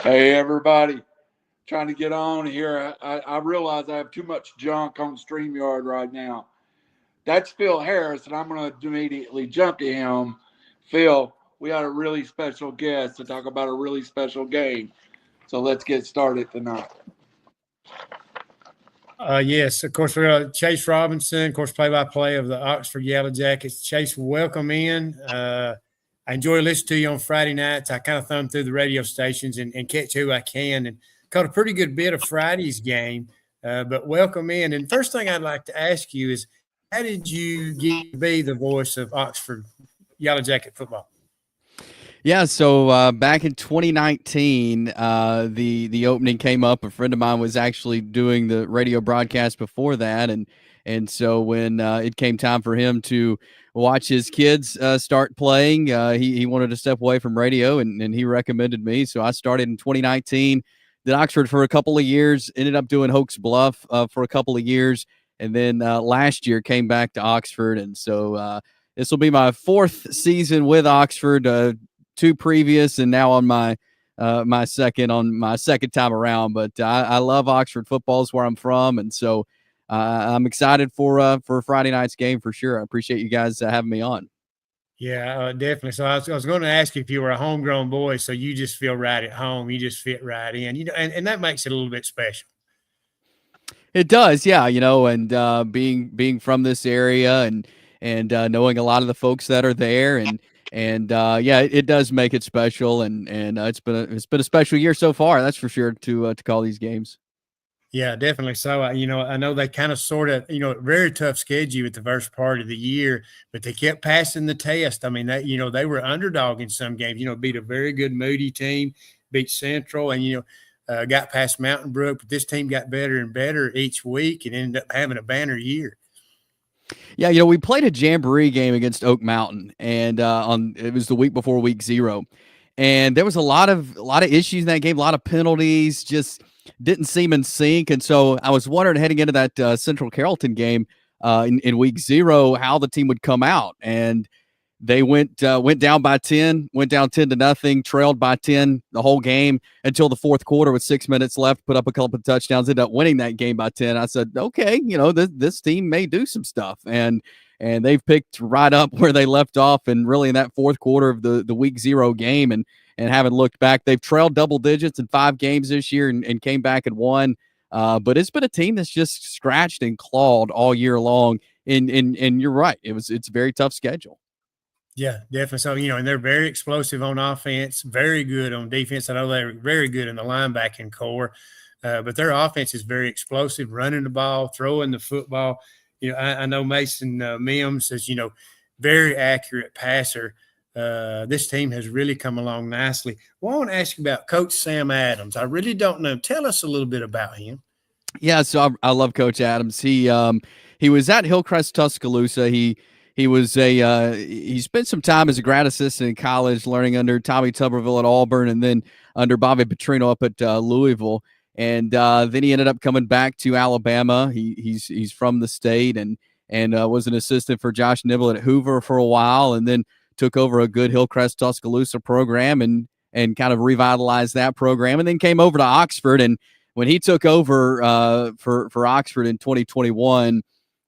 Hey, everybody. Trying to get on here. I realize I have too much junk on StreamYard right now. That's Phil Harris, and I'm going to immediately jump to him. Phil, we had a really special guest to talk about a really special game. So let's get started tonight. Yes, of course, we're Chase Robinson, of course, play-by-play of the Oxford Yellow Jackets. Chase, welcome in. I enjoy listening to you on Friday nights. I kind of thumb through the radio stations and catch who I can, and caught a pretty good bit of Friday's game. But welcome in. And first thing I'd like to ask you is, how did you get to be the voice of Oxford Yellow Jacket football? Yeah, so back in 2019, the opening came up. A friend of mine was actually doing the radio broadcast before that, and so when it came time for him to watch his kids start playing, he wanted to step away from radio, and he recommended me. So I started in 2019, did Oxford for a couple of years, ended up doing Hoax Bluff for a couple of years, and then last year came back to Oxford, and so this will be my fourth season with Oxford. Two previous, and now on my second time around. But I love Oxford football, is where I'm from, and so I'm excited for Friday night's game for sure. I appreciate you guys having me on. Yeah, definitely. So I was going to ask you if you were a homegrown boy, so you just feel right at home, you just fit right in, and that makes it a little bit special. It does, yeah, and being from this area and knowing a lot of the folks that are there and yeah, it does make it special, and it's been a special year so far. That's for sure to call these games. Yeah, definitely. So I know they kind of sort of very tough schedule at the first part of the year, but they kept passing the test. I mean, they were underdog in some games. Beat a very good Moody team, beat Central, and got past Mountain Brook. But this team got better and better each week, and ended up having a banner year. Yeah, we played a jamboree game against Oak Mountain, and it was the week before week 0, and there was a lot of issues in that game, a lot of penalties, just didn't seem in sync. And so I was wondering, heading into that Central Carrollton game in week 0, how the team would come out, and they went down by 10, went down 10-0, trailed by 10 the whole game until the fourth quarter with 6 minutes left, put up a couple of touchdowns, ended up winning that game by 10. I said, okay, this team may do some stuff. And they've picked right up where they left off, and really in that fourth quarter of the week 0 game, and haven't looked back. They've trailed double digits in 5 games this year and came back and won. But it's been a team that's just scratched and clawed all year long. And you're right. It's a very tough schedule. Yeah, definitely. So, and they're very explosive on offense, very good on defense. I know they're very good in the linebacking core, but their offense is very explosive, running the ball, throwing the football. I know Mason Mims is, very accurate passer. This team has really come along nicely. Well, I want to ask you about Coach Sam Adams. I really don't know. Tell us a little bit about him. Yeah, so I love Coach Adams. He was at Hillcrest, Tuscaloosa. He spent some time as a grad assistant in college, learning under Tommy Tuberville at Auburn, and then under Bobby Petrino up at Louisville. And then he ended up coming back to Alabama. He's from the state, and was an assistant for Josh Nibble at Hoover for a while, and then took over a good Hillcrest Tuscaloosa program and kind of revitalized that program, and then came over to Oxford. And when he took over for Oxford in 2021,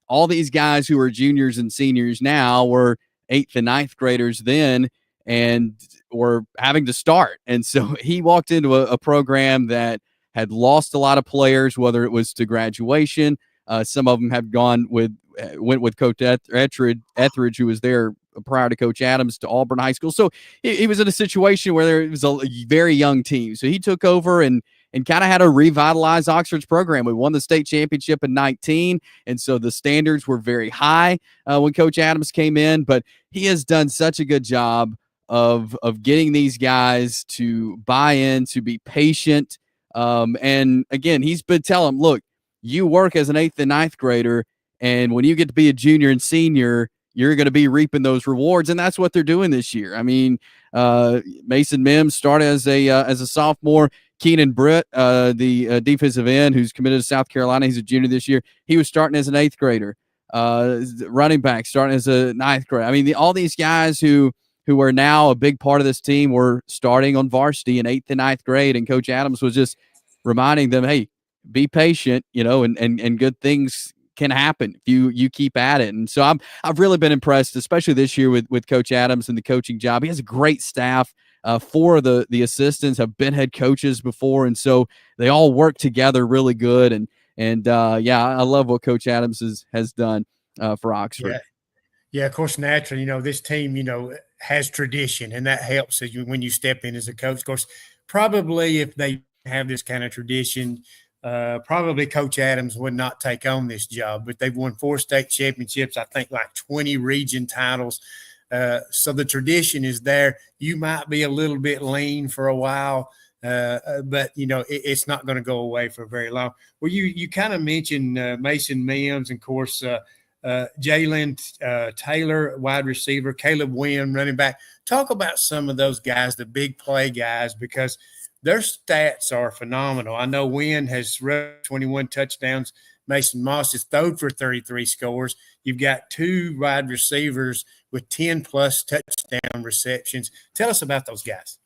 all these guys who are juniors and seniors now were 8th and 9th graders then, and were having to start. And so he walked into a program that had lost a lot of players, whether it was to graduation. Some of them went with Coach Etheridge, who was there prior to Coach Adams, to Auburn High School. So he was in a situation where there was a very young team. So he took over and kind of had to revitalize Oxford's program. We won the state championship in 2019, and so the standards were very high when Coach Adams came in. But he has done such a good job of getting these guys to buy in, to be patient. And again, he's been telling them, look, you work as an 8th and 9th grader, and when you get to be a junior and senior, you're going to be reaping those rewards, and that's what they're doing this year. I mean, Mason Mims started as a sophomore. Keenan Britt, the defensive end who's committed to South Carolina, he's a junior this year. He was starting as an 8th grader. Running back starting as a 9th grader. I mean, all these guys who who are now a big part of this team, were starting on varsity in 8th and 9th grade. And Coach Adams was just reminding them, hey, be patient, and good things can happen if you keep at it. And so I've really been impressed, especially this year with Coach Adams and the coaching job. He has a great staff. 4 of the assistants have been head coaches before, and so they all work together really good. And I love what Coach Adams has done for Oxford. Yeah, of course, naturally, this team, has tradition, and that helps when you step in as a coach. Of course, probably if they have this kind of tradition, probably Coach Adams would not take on this job. But they've won 4 state championships, I think like 20 region titles. So the tradition is there. You might be a little bit lean for a while, but it's not going to go away for very long. Well, you kind of mentioned Mason Mims, and of course, Jalen Taylor, wide receiver, Caleb Wynn, running back. Talk about some of those guys, the big play guys, because their stats are phenomenal. I know Wynn has rushed 21 touchdowns. Mason Moss has thrown for 33 scores. You've got 2 wide receivers with 10-plus touchdown receptions. Tell us about those guys.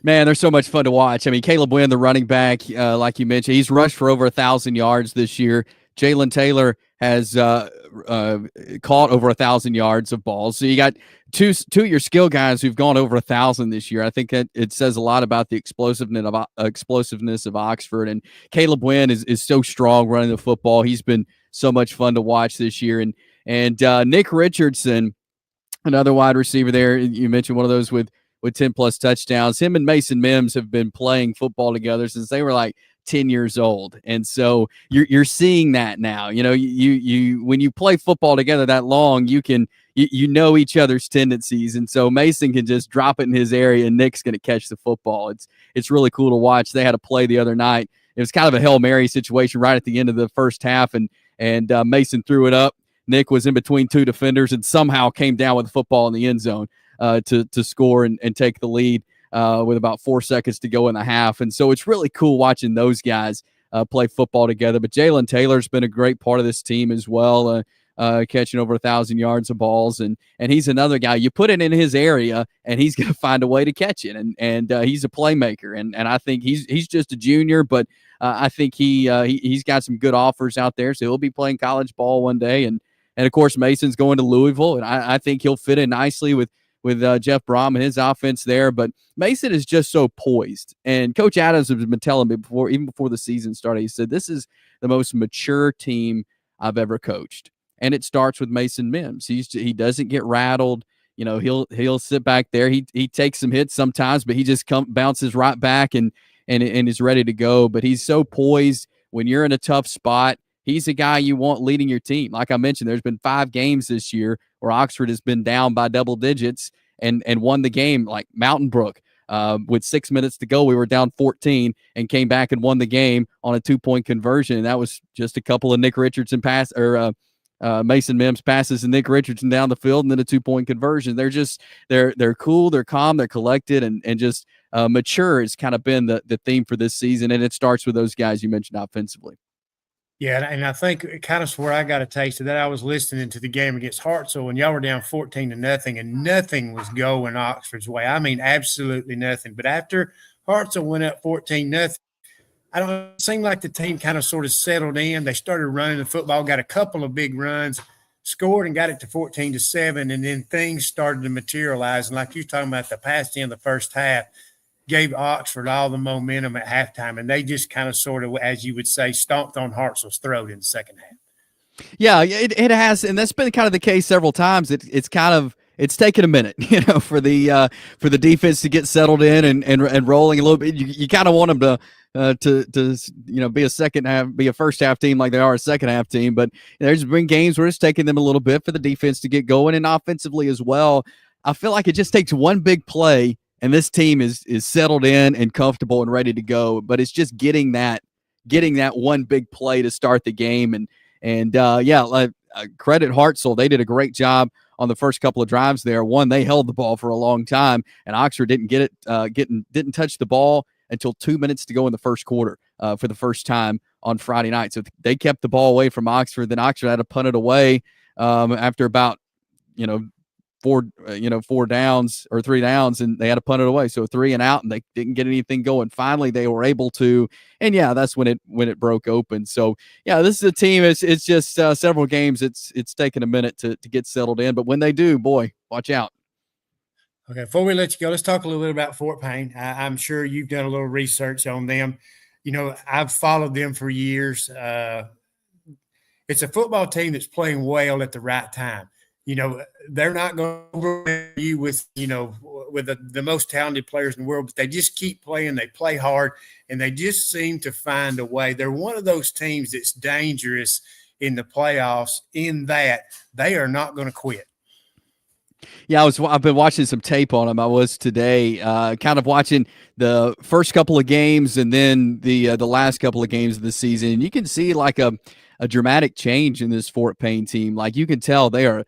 Man, they're so much fun to watch. I mean, Caleb Wynn, the running back, like you mentioned, he's rushed for over 1,000 yards this year. Jalen Taylor has caught over 1,000 yards of balls. So you got two of your skill guys who've gone over 1,000 this year. I think that it says a lot about the explosiveness of Oxford. And Caleb Wynn is so strong running the football. He's been so much fun to watch this year. And Nick Richardson, another wide receiver there. You mentioned one of those with 10-plus touchdowns. Him and Mason Mims have been playing football together since they were like 10 years old. And so you're seeing that now. You when you play football together that long, you know each other's tendencies. And so Mason can just drop it in his area and Nick's going to catch the football. It's really cool to watch. They had a play the other night. It was kind of a Hail Mary situation right at the end of the first half, and Mason threw it up. Nick was in between 2 defenders and somehow came down with the football in the end zone to score and take the lead with about 4 seconds to go in the half. And so it's really cool watching those guys play football together. But Jalen Taylor's been a great part of this team as well, catching over 1,000 yards of balls. And he's another guy. You put it in his area, and he's going to find a way to catch it. And he's a playmaker. And I think he's just a junior, but I think he's got some good offers out there. So he'll be playing college ball one day. And of course, Mason's going to Louisville, and I think he'll fit in nicely with Jeff Brom and his offense there. But Mason is just so poised. And Coach Adams has been telling me even before the season started, he said, this is the most mature team I've ever coached. And it starts with Mason Mims. He doesn't get rattled. He'll sit back there. He takes some hits sometimes, but he just bounces right back and is ready to go. But he's so poised when you're in a tough spot. He's a guy you want leading your team. Like I mentioned, there's been 5 games this year where Oxford has been down by double digits and won the game, like Mountain Brook. With 6 minutes to go, we were down 14 and came back and won the game on a 2-point conversion. And that was just a couple of Nick Richardson Mason Mims passes and Nick Richardson down the field, and then a 2-point conversion. They're cool, they're calm, they're collected, and just mature has kind of been the theme for this season. And it starts with those guys you mentioned offensively. Yeah, and I think kind of where I got a taste of that, I was listening to the game against Hartselle, and y'all were down 14-0, and nothing was going Oxford's way. I mean, absolutely nothing. But after Hartselle went up 14-0, it seemed like the team kind of sort of settled in. They started running the football, got a couple of big runs, scored and got it to 14-7, and then things started to materialize. And like you're talking about, the pass in the first half gave Oxford all the momentum at halftime, and they just kind of sort of, as you would say, stomped on Hartselle's throat in the second half. Yeah, it has, and that's been kind of the case several times. It's taken a minute, for the defense to get settled in and rolling a little bit. You kind of want them to be a first half team like they are a second half team, but there's been games where it's taken them a little bit for the defense to get going, and offensively as well. I feel like it just takes one big play, and this team is settled in and comfortable and ready to go. But it's just getting that one big play to start the game. And credit Hartselle. They did a great job on the first couple of drives there. One, they held the ball for a long time, and Oxford didn't didn't touch the ball until 2 minutes to go in the first quarter for the first time on Friday night. So they kept the ball away from Oxford. Then Oxford had to punt it away after about 4 downs or 3 downs, and they had to punt it away. So 3 and out, and they didn't get anything going. Finally, they were able to, and yeah, that's when it broke open. So yeah, this is a team. It's just several games. It's taken a minute to get settled in, but when they do, boy, watch out. Okay, before we let you go, let's talk a little bit about Fort Payne. I'm sure you've done a little research on them. I've followed them for years. It's a football team that's playing well at the right time. They're not going to overwhelm you with the most talented players in the world, but they just keep playing. They play hard, and they just seem to find a way. They're one of those teams that's dangerous in the playoffs in that they are not going to quit. Yeah, I've been watching some tape on them. I was today, kind of watching the first couple of games and then the last couple of games of the season. You can see like a dramatic change in this Fort Payne team. Like you can tell they're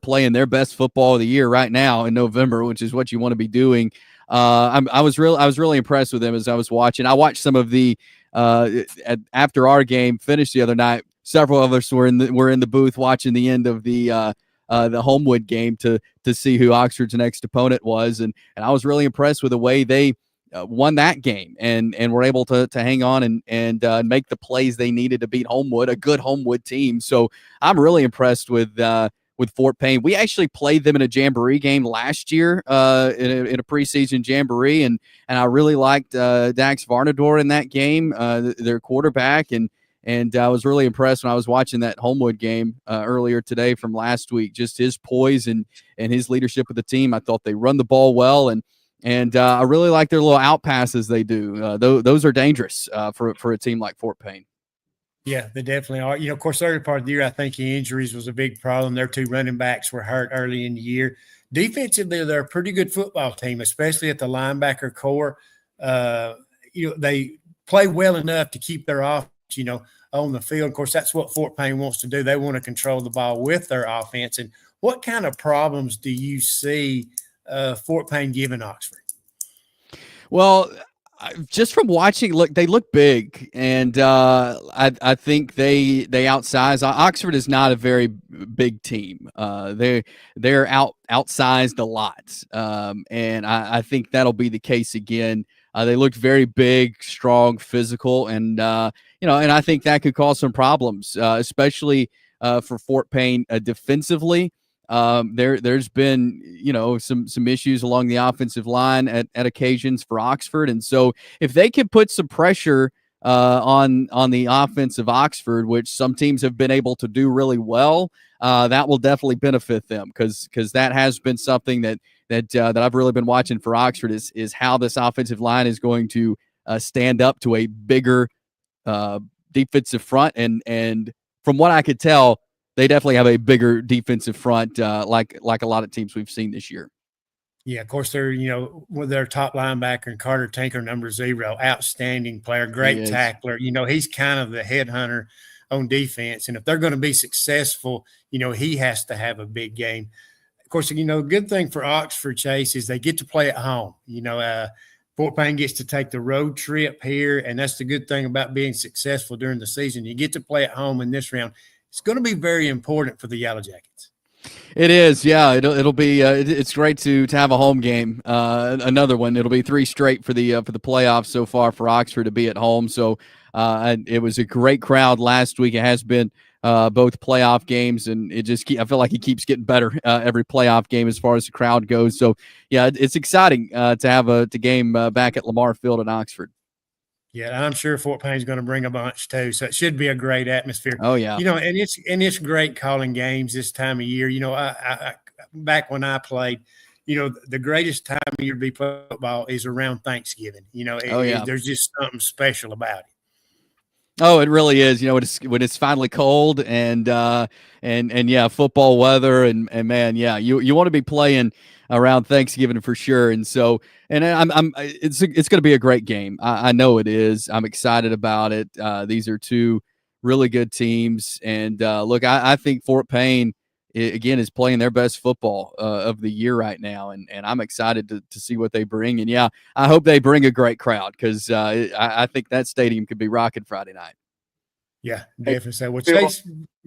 playing their best football of the year right now in November, which is what you want to be doing. I was really impressed with them as I was watching. I watched some of the after our game finished the other night. Several of us were in the booth watching the end of the Homewood game to see who Oxford's next opponent was, and I was really impressed with the way they won that game and were able to hang on and make the plays they needed to beat Homewood, a good Homewood team. So I'm really impressed with Fort Payne. We actually played them in a jamboree game last year in a preseason jamboree, and I really liked Dax Varnador in that game, their quarterback, and I was really impressed when I was watching that Homewood game earlier today from last week. Just his poise and his leadership of the team. I thought they run the ball well, and I really like their little out passes they do. Those are dangerous for a team like Fort Payne. Yeah, they definitely are. Of course, early part of the year, I think injuries was a big problem. Their 2 running backs were hurt early in the year. Defensively, they're a pretty good football team, especially at the linebacker core. They play well enough to keep their offense, on the field. Of course, that's what Fort Payne wants to do. They want to control the ball with their offense. And what kind of problems do you see Fort Payne giving Oxford? Well, just from watching, they look big, and I think they outsize. Oxford is not a very big team. They're outsized a lot, and I think that'll be the case again. They look very big, strong, physical, and and I think that could cause some problems, especially for Fort Payne defensively. There's been some issues along the offensive line at occasions for Oxford, and so if they can put some pressure on the offense of Oxford, which some teams have been able to do really well, that will definitely benefit them because that has been something that I've really been watching for Oxford is how this offensive line is going to stand up to a bigger defensive front, and from what I could tell, they definitely have a bigger defensive front, like a lot of teams we've seen this year. Yeah, of course, they're, with their top linebacker and Carter Tinker, number 0, outstanding player, great tackler. He's kind of the headhunter on defense. And if they're going to be successful, he has to have a big game. Of course, good thing for Oxford, Chase, is they get to play at home. Fort Payne gets to take the road trip here, and that's the good thing about being successful during the season. You get to play at home in this round. It's going to be very important for the Yellow Jackets. It is, yeah. It'll be. It's great to have a home game. Another one. It'll be 3 straight for the playoffs so far for Oxford to be at home. So it was a great crowd last week. It has been both playoff games, and I feel like it keeps getting better every playoff game as far as the crowd goes. So yeah, it's exciting to have a game back at Lamar Field in Oxford. Yeah, and I'm sure Fort Payne's going to bring a bunch too, so it should be a great atmosphere. Oh yeah, and it's great calling games this time of year. I back when I played, the greatest time of year to be playing football is around Thanksgiving. There's just something special about it. Oh, it really is. When it's finally cold and yeah, football weather and man, yeah, you want to be playing around Thanksgiving for sure. And so, and it's going to be a great game. I know it is. I'm excited about it. These are 2 really good teams, and look, I think Fort Payne again is playing their best football of the year right now, and I'm excited to see what they bring. And yeah, I hope they bring a great crowd because I think that stadium could be rocking Friday night. Yeah, definitely. So, Chase,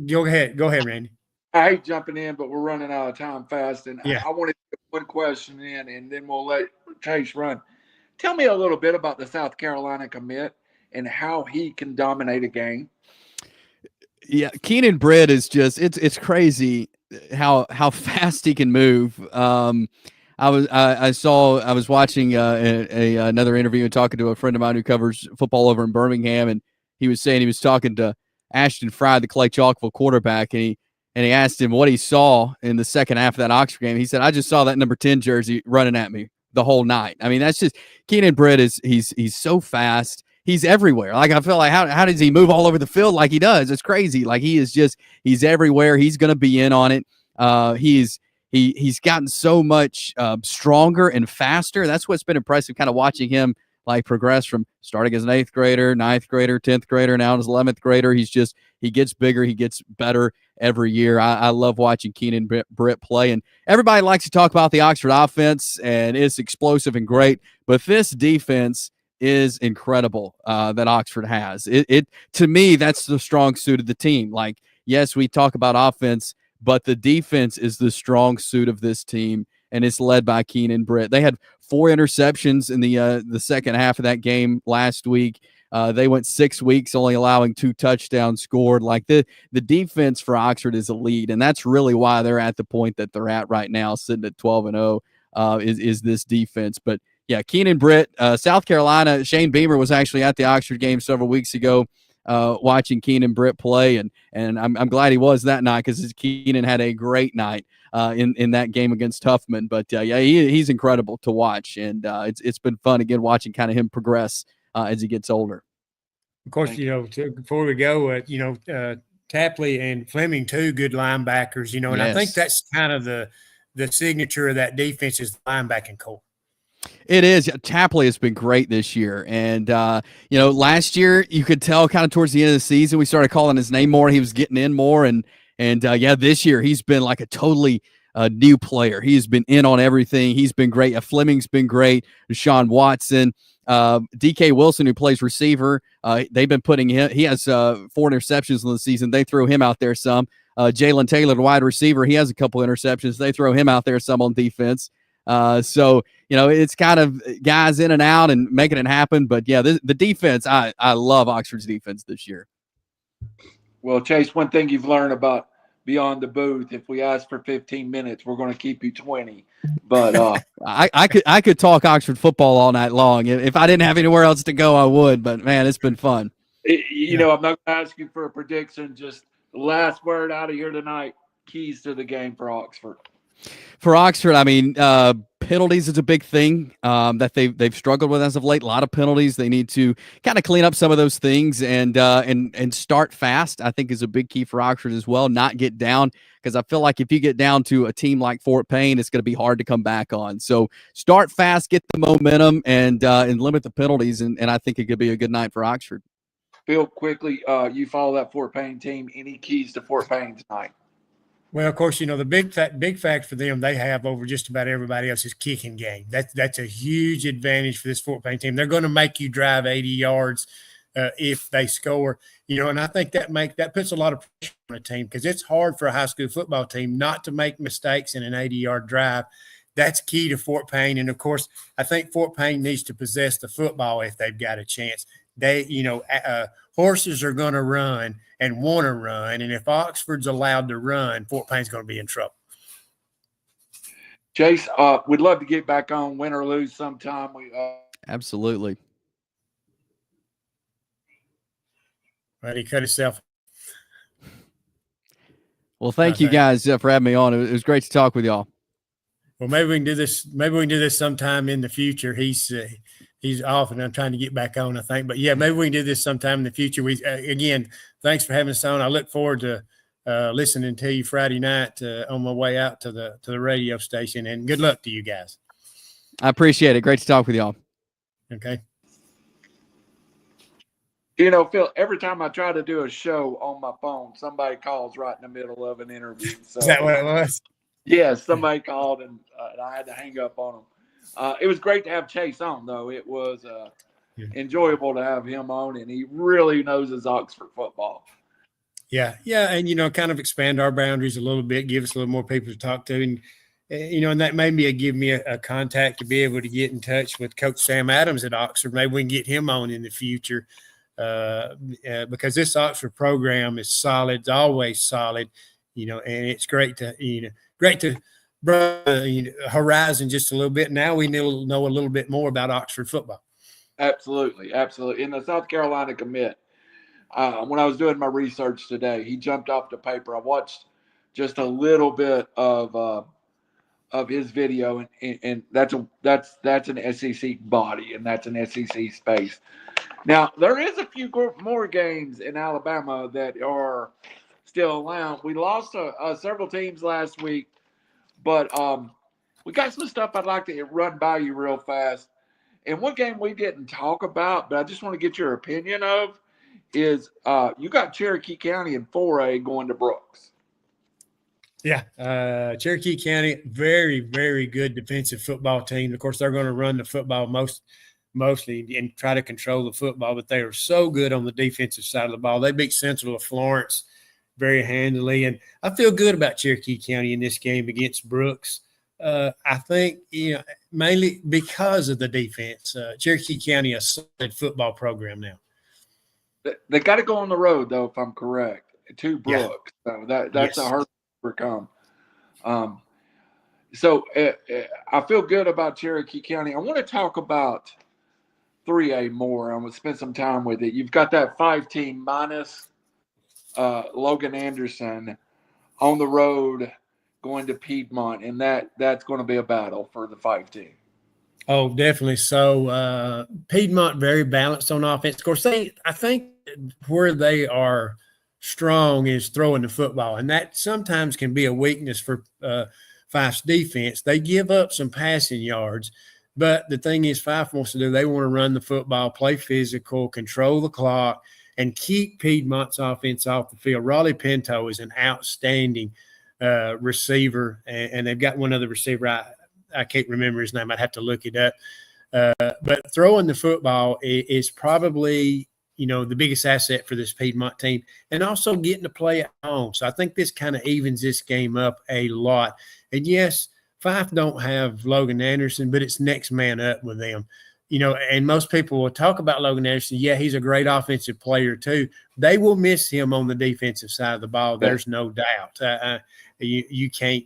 go ahead, Randy. I hate jumping in, but we're running out of time fast, and Yeah. I want to get one question in, and then we'll let Chase run. Tell me a little bit about the South Carolina commit and how he can dominate a game. Yeah, Keenan Britt is just it's crazy how fast he can move. I was watching another interview and talking to a friend of mine who covers football over in Birmingham, and he was saying he was talking to Ashton Fry, the Clay Chalkville quarterback, and he asked him what he saw in the second half of that Oxford game. He said, "I just saw that number 10 jersey running at me the whole night." I mean, that's just Keenan Britt he's so fast. He's everywhere. Like, I feel like how does he move all over the field like he does? It's crazy. Like, he's everywhere. He's going to be in on it. He's gotten so much stronger and faster. That's what's been impressive, kind of watching him like progress from starting as an 8th grader, 9th grader, 10th grader, now as 11th grader. He gets bigger. He gets better every year. I love watching Keenan Britt play. And everybody likes to talk about the Oxford offense, and it's explosive and great. But this defense is incredible that Oxford has. It to me, that's the strong suit of the team. Like, yes, we talk about offense, but the defense is the strong suit of this team, and it's led by Keenan Britt. They had 4 interceptions in the second half of that game last week. They went 6 weeks only allowing 2 touchdowns scored. Like, the defense for Oxford is elite, and that's really why they're at the point that they're at right now, sitting at 12-0, is this defense. But yeah, Keenan Britt, South Carolina. Shane Beamer was actually at the Oxford game several weeks ago, watching Keenan Britt play, and I'm glad he was that night, because Keenan had a great night in that game against Huffman. But yeah, he's incredible to watch, and it's been fun again watching kind of him progress as he gets older. Of course, before we go, Tapley and Fleming, 2 good linebackers. And I think that's kind of the signature of that defense is the linebacking core. It is. Tapley has been great this year. And, last year you could tell kind of towards the end of the season, we started calling his name more. He was getting in more. And this year he's been like a totally new player. He's been in on everything. He's been great. Fleming's been great. Deshaun Watson, DK Wilson, who plays receiver. They've been putting him. He has 4 interceptions in the season. They threw him out there some. Jalen Taylor, the wide receiver, he has a couple interceptions. They throw him out there some on defense. So it's kind of guys in and out and making it happen. But yeah, the defense, I love Oxford's defense this year. Well, Chase, one thing you've learned about beyond the booth, if we ask for 15 minutes, we're going to keep you 20. But I could talk Oxford football all night long. If I didn't have anywhere else to go, I would. But man, it's been fun. I'm not going to ask you for a prediction. Just the last word out of here tonight. Keys to the game for Oxford. For Oxford, I mean, penalties is a big thing that they've struggled with as of late. A lot of penalties. They need to kind of clean up some of those things and start fast, I think, is a big key for Oxford as well. Not get down, because I feel like if you get down to a team like Fort Payne, it's going to be hard to come back on. So start fast, get the momentum, and limit the penalties, and I think it could be a good night for Oxford. Phil, quickly, you follow that Fort Payne team. Any keys to Fort Payne tonight? Well, of course, the big fact for them they have over just about everybody else is kicking game. That's a huge advantage for this Fort Payne team. They're going to make you drive 80 yards if they score. And I think that puts a lot of pressure on a team, because it's hard for a high school football team not to make mistakes in an 80-yard drive. That's key to Fort Payne. And of course, I think Fort Payne needs to possess the football if they've got a chance. Horses are going to run and want to run, and if Oxford's allowed to run, Fort Payne's going to be in trouble. Chase, we'd love to get back on, win or lose sometime. Absolutely. But he cut himself. Well, thank you guys for having me on. It was great to talk with y'all. Well, maybe we can do this. Maybe we can do this sometime in the future. He's off, and I'm trying to get back on, I think. But yeah, maybe we can do this sometime in the future. Again, thanks for having us on. I look forward to listening to you Friday night on my way out to the radio station. And good luck to you guys. I appreciate it. Great to talk with y'all. Okay. Phil, every time I try to do a show on my phone, somebody calls right in the middle of an interview. So, is that what it was? Yeah, somebody called, and I had to hang up on them. It was great to have Chase on, though. It was enjoyable to have him on, and he really knows his Oxford football. Yeah, and kind of expand our boundaries a little bit, give us a little more people to talk to, and that maybe give me a contact to be able to get in touch with Coach Sam Adams at Oxford. Maybe we can get him on in the future, because this Oxford program is solid, it's always solid, and it's great to broaden horizon just a little bit. Now we know a little bit more about Oxford football. Absolutely. In the South Carolina commit, when I was doing my research today, he jumped off the paper. I watched just a little bit of his video, and that's an SEC body, and that's an SEC space. Now there is a few more games in Alabama that are still allowed. We lost several teams last week, but we got some stuff I'd like to run by you real fast. And one game we didn't talk about, but I just want to get your opinion of, is you got Cherokee County in 4A going to Brooks. Yeah, Cherokee County, very, very good defensive football team. Of course, they're going to run the football mostly and try to control the football, but they are so good on the defensive side of the ball. They beat Central of Florence very handily, and I feel good about Cherokee County in this game against Brooks. I think, mainly because of the defense. Cherokee County, a solid football program now. They got to go on the road, though, if I'm correct, to Brooks. Yeah. So that's a hard overcome. So I feel good about Cherokee County. I want to talk about 3A more. I'm going to spend some time with it. You've got that 5-team minus Logan Anderson on the road going to Piedmont, and that's going to be a battle for the 5-team. Oh, definitely. So Piedmont very balanced on offense. Of course, I think where they are strong is throwing the football, and that sometimes can be a weakness for Fife's defense. They give up some passing yards, but the thing is, Fife wants to do, they want to run the football, play physical, control the clock, and keep Piedmont's offense off the field. Raleigh Pinto is an outstanding receiver, and they've got one other receiver. I can't remember his name. I'd have to look it up. But throwing the football is probably, the biggest asset for this Piedmont team, and also getting to play at home. So I think this kind of evens this game up a lot. And yes, Fife don't have Logan Anderson, but it's next man up with them. And most people will talk about Logan Anderson. Yeah, he's a great offensive player too. They will miss him on the defensive side of the ball. There's no doubt. You can't,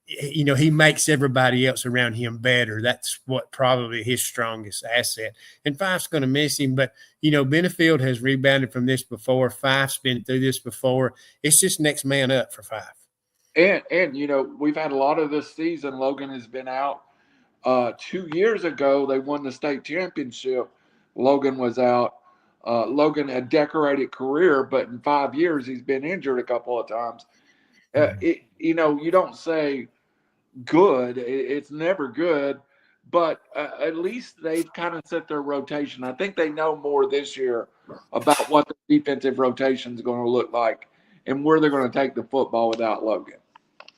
he makes everybody else around him better. That's what probably his strongest asset. And Fife's going to miss him. But, Benefield has rebounded from this before. Fife's been through this before. It's just next man up for Fife. And we've had a lot of this season. Logan has been out. 2 years ago, they won the state championship. Logan was out. Logan had a decorated career, but in 5 years, he's been injured a couple of times. You don't say good. It's never good, but at least they've kind of set their rotation. I think they know more this year about what the defensive rotation is going to look like and where they're going to take the football without Logan.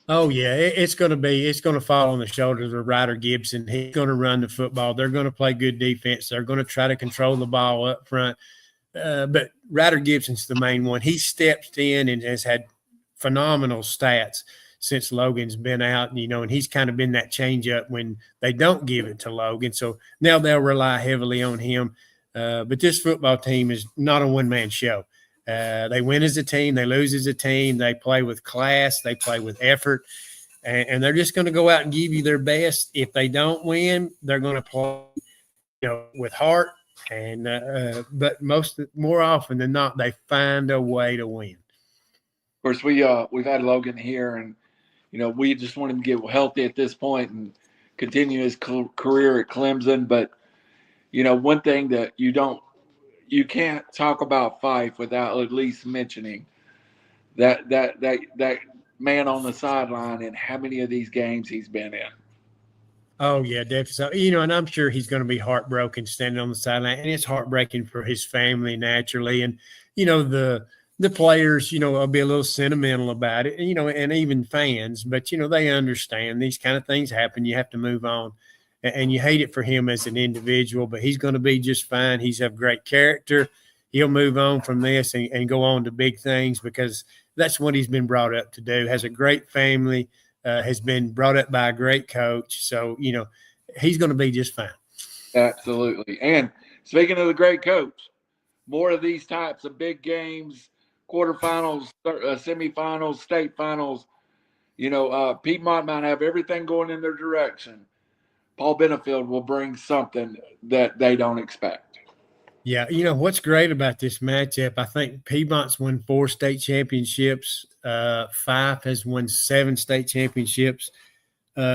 Oh, yeah, it's going to fall on the shoulders of Ryder Gibson. He's going to run the football. They're going to play good defense. They're going to try to control the ball up front. But Ryder Gibson's the main one. He stepped in and has had phenomenal stats since Logan's been out, and he's kind of been that change up when they don't give it to Logan. So now they'll rely heavily on him. But this football team is not a one-man show. They win as a team. They lose as a team. They play with class. They play with effort. And they're just going to go out and give you their best. If they don't win, they're going to play, with heart. And but more often than not, they find a way to win. Of course, we've had Logan here, and we just want him to get healthy at this point and continue his career at Clemson. But one thing that you can't talk about Fife without at least mentioning that man on the sideline and how many of these games he's been in. Oh, yeah, definitely. So, and I'm sure he's going to be heartbroken standing on the sideline, and it's heartbreaking for his family naturally. And, the players, will be a little sentimental about it, and even fans, but, they understand these kind of things happen. You have to move on, and you hate it for him as an individual, but he's going to be just fine. He's have great character. he'll move on from this and go on to big things, because that's what he's been brought up to do. Has a great family, has been brought up by a great coach. So, he's going to be just fine. Absolutely. And speaking of the great coach, more of these types of big games, quarterfinals, semifinals, state finals. Piedmont might have everything going in their direction. Paul Benefield will bring something that they don't expect. Yeah, what's great about this matchup, I think Piedmont's won 4 state championships. Fife has won 7 state championships.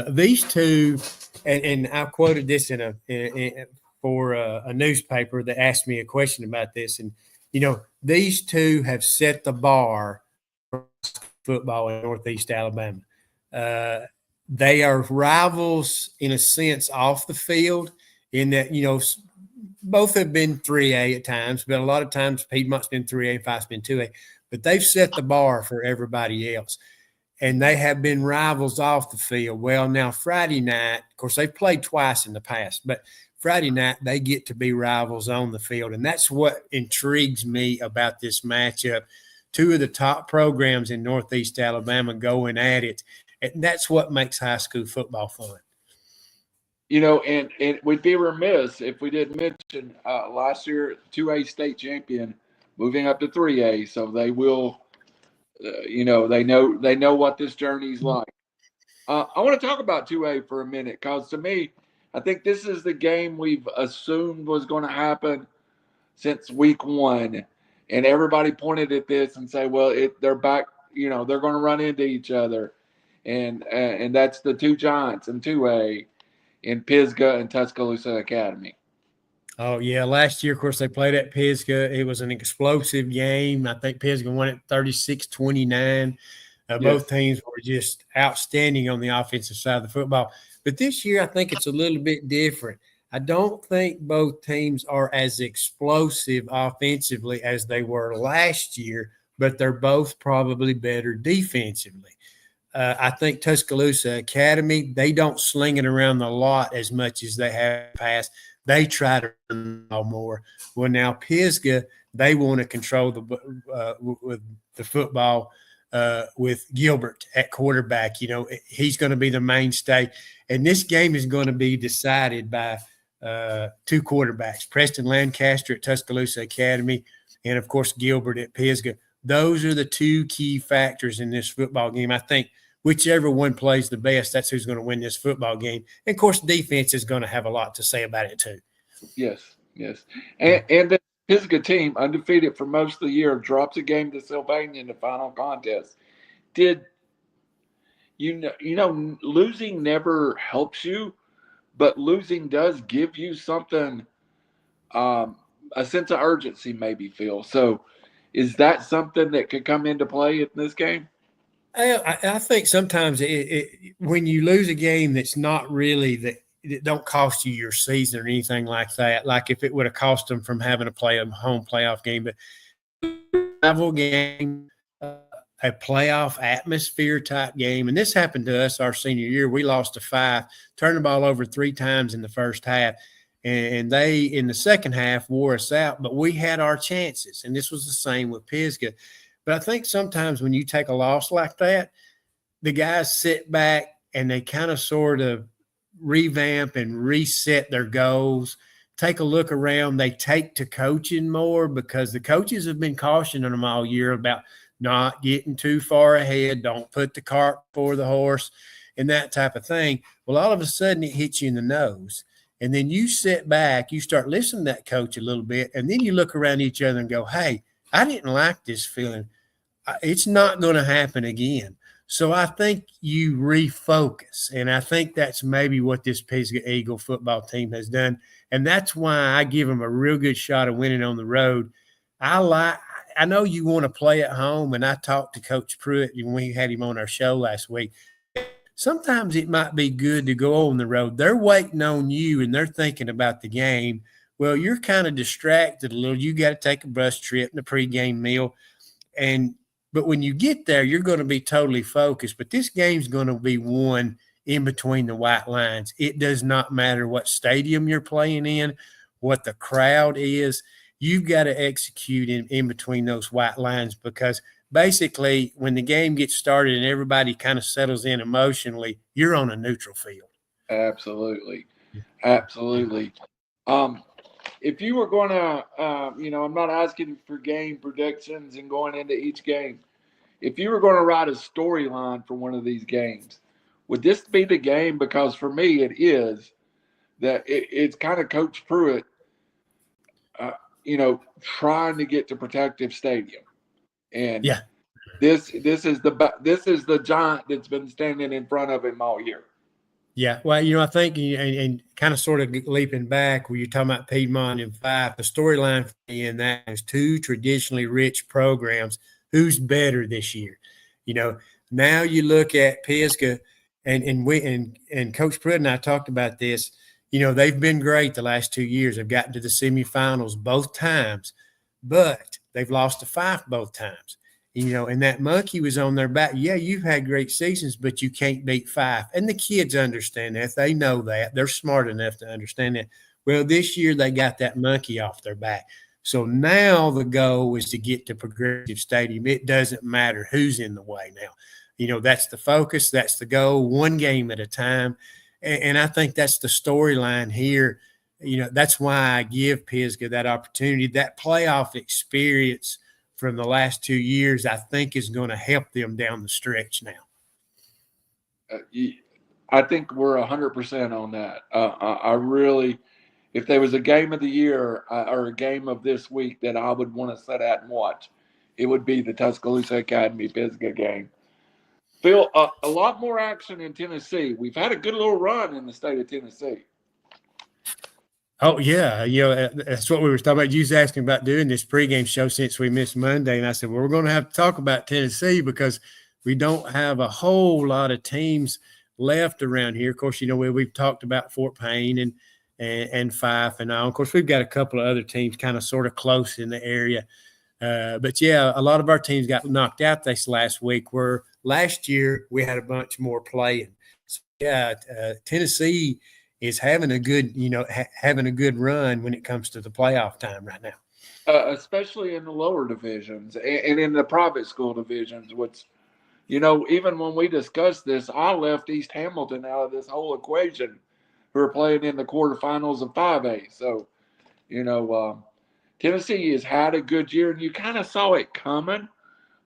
These two, and I quoted this for a newspaper that asked me a question about this, and these two have set the bar for football in Northeast Alabama. They are rivals in a sense off the field, in that both have been 3A at times, but a lot of times Piedmont's been 3A, Fife's been 2A. But they've set the bar for everybody else. And they have been rivals off the field. Well, now Friday night, of course, they've played twice in the past, but Friday night they get to be rivals on the field. And that's what intrigues me about this matchup. 2 of the top programs in Northeast Alabama going at it. And that's what makes high school football fun. And we'd be remiss if we didn't mention last year 2A state champion moving up to 3A. So they will – they know what this journey's like. I want to talk about 2A for a minute, because to me, I think this is the game we've assumed was going to happen since week 1, and everybody pointed at this and say, well, they're back. They're going to run into each other, and that's the 2 giants in 2A in Pisgah and Tuscaloosa Academy. Oh, yeah. Last year, of course, they played at Pisgah. It was an explosive game. I think Pisgah won it 36-29. Both teams were just outstanding on the offensive side of the football. But this year, I think it's a little bit different. I don't think both teams are as explosive offensively as they were last year, but they're both probably better defensively. I think Tuscaloosa Academy, they don't sling it around the lot as much as they have passed. They try to run the ball more. Well, now Pisgah, they want to control the football with Gilbert at quarterback. He's going to be the mainstay. And this game is going to be decided by 2 quarterbacks, Preston Lancaster at Tuscaloosa Academy and, of course, Gilbert at Pisgah. Those are the 2 key factors in this football game. I think whichever one plays the best, that's who's going to win this football game. And, of course, defense is going to have a lot to say about it too. Yes. And the Pisgah team, undefeated for most of the year, drops a game to Sylvania in the final contest. Losing never helps you, but losing does give you something, a sense of urgency maybe, Phil. So is that something that could come into play in this game? I think sometimes when you lose a game that's not really it don't cost you your season or anything like that, like if it would have cost them from having to play a home playoff game, but rival game, a playoff atmosphere type game, and this happened to us our senior year. We lost to Fife, turned the ball over 3 times in the first half, and they in the second half wore us out, but we had our chances, and this was the same with Pisgah. But I think sometimes when you take a loss like that, the guys sit back and they kind of sort of revamp and reset their goals, take a look around. They take to coaching more, because the coaches have been cautioning them all year about not getting too far ahead, don't put the cart before the horse, and that type of thing. Well, all of a sudden it hits you in the nose. And then you sit back, you start listening to that coach a little bit, and then you look around each other and go, hey, I didn't like this feeling. It's not going to happen again. So I think you refocus, and I think that's maybe what this Pisgah Eagle football team has done, and that's why I give them a real good shot of winning on the road. I know you want to play at home, and I talked to Coach Pruitt when we had him on our show last week. Sometimes it might be good to go on the road. They're waiting on you, and they're thinking about the game. Well, you're kind of distracted a little. You got to take a bus trip and a pregame meal, but when you get there, you're going to be totally focused. But this game's going to be won in between the white lines. It does not matter what stadium you're playing in, what the crowd is. you've got to execute in between those white lines, because basically when the game gets started and everybody kind of settles in emotionally, you're on a neutral field. Absolutely. Absolutely. If you were going to, I'm not asking for game predictions and going into each game. If you were going to write a storyline for one of these games, would this be the game? Because for me, it is that it's kind of Coach Pruitt, trying to get to Protective Stadium, and Yeah. this is the giant that's been standing in front of him all year. Yeah, well, I think, and kind of sort of leaping back where you're talking about Piedmont and Fife, the storyline for me in that is two traditionally rich programs. Who's better this year? Now you look at Pisgah, and Coach Pruitt and I talked about this. They've been great the last 2 years. They've gotten to the semifinals both times, but they've lost to Fife both times. And that monkey was on their back. Yeah, you've had great seasons, but you can't beat Fife. And the kids understand that. They know that. They're smart enough to understand that. Well, this year they got that monkey off their back. So now the goal is to get to Progressive Stadium. It doesn't matter who's in the way now. That's the focus. That's the goal, one game at a time. And I think that's the storyline here. That's why I give Pisgah that opportunity, that playoff experience from the last 2 years, I think is going to help them down the stretch now. I think we're 100% on that. I really, if there was a game of the year or a game of this week that I would want to sit at and watch, it would be the Tuscaloosa Academy Pisgah game. Phil, a lot more action in Tennessee. We've had a good little run in the state of Tennessee. Oh, yeah. That's what we were talking about. You was asking about doing this pregame show since we missed Monday. And I said, well, we're going to have to talk about Tennessee because we don't have a whole lot of teams left around here. Of course, we've talked about Fort Payne and Fife and all. Of course, we've got a couple of other teams kind of sort of close in the area. But, yeah, a lot of our teams got knocked out this last week, where last year we had a bunch more playing. So, yeah, Tennessee is having a good run when it comes to the playoff time right now. Especially in the lower divisions and in the private school divisions, which, even when we discussed this, I left East Hamilton out of this whole equation, who are playing in the quarterfinals of 5A. So, Tennessee has had a good year, and you kind of saw it coming,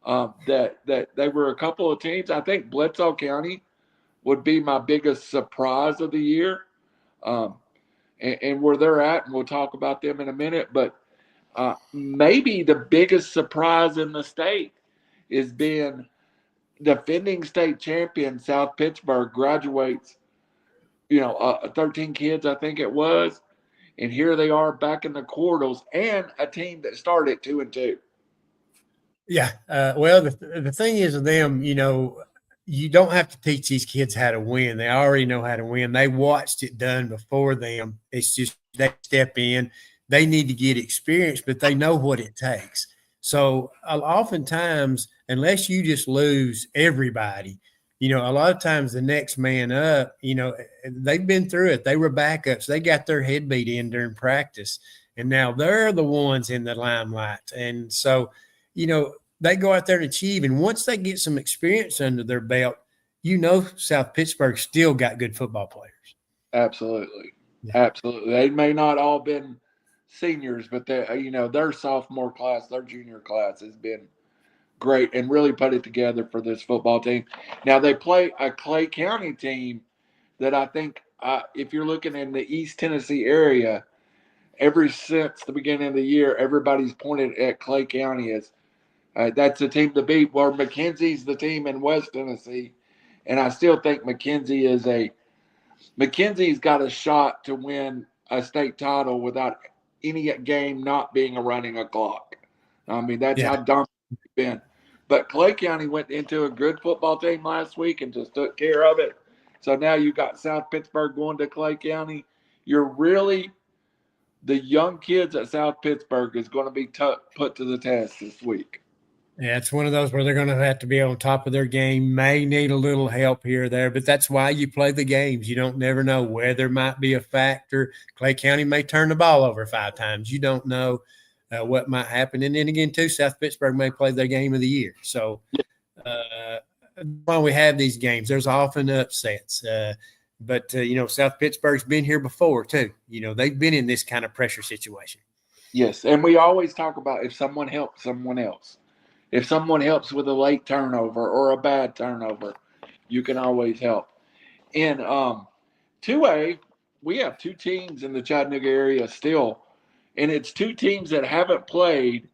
that they were a couple of teams. I think Bledsoe County would be my biggest surprise of the year. And where they're at, and we'll talk about them in a minute, but maybe the biggest surprise in the state is being defending state champion South Pittsburgh graduates, 13 kids, I think it was, and here they are back in the quarters, and a team that started 2-2. Yeah. Well, the thing is with them, you don't have to teach these kids how to win. They already know how to win. They watched it done before them. It's just they step in. They need to get experience, but they know what it takes. So oftentimes, unless you just lose everybody, a lot of times the next man up, they've been through it. They were backups. They got their head beat in during practice, and now they're the ones in the limelight. And so, they go out there and achieve. And once they get some experience under their belt, South Pittsburgh still got good football players. Absolutely. Yeah. Absolutely. They may not all been seniors, but their sophomore class, their junior class has been great and really put it together for this football team. Now they play a Clay County team that I think, if you're looking in the East Tennessee area, ever since the beginning of the year, everybody's pointed at Clay County as that's the team to beat. Well, McKenzie's the team in West Tennessee, and I still think McKenzie's got a shot to win a state title without any game not being a running a clock. I mean, that's how dominant it's been. But Clay County went into a good football team last week and just took care of it. So now you got South Pittsburgh going to Clay County. The young kids at South Pittsburgh is going to be put to the test this week. Yeah, it's one of those where they're going to have to be on top of their game, may need a little help here or there, but that's why you play the games. You don't never know. Weather might be a factor. Clay County may turn the ball over 5 times. You don't know. what might happen. And then again, too, South Pittsburgh may play their game of the year. So while we have these games, there's often upsets. But South Pittsburgh's been here before, too. They've been in this kind of pressure situation. Yes, and we always talk about if someone helps someone else. If someone helps with a late turnover or a bad turnover, you can always help. In 2A, we have two teams in the Chattanooga area still, and it's two teams that haven't played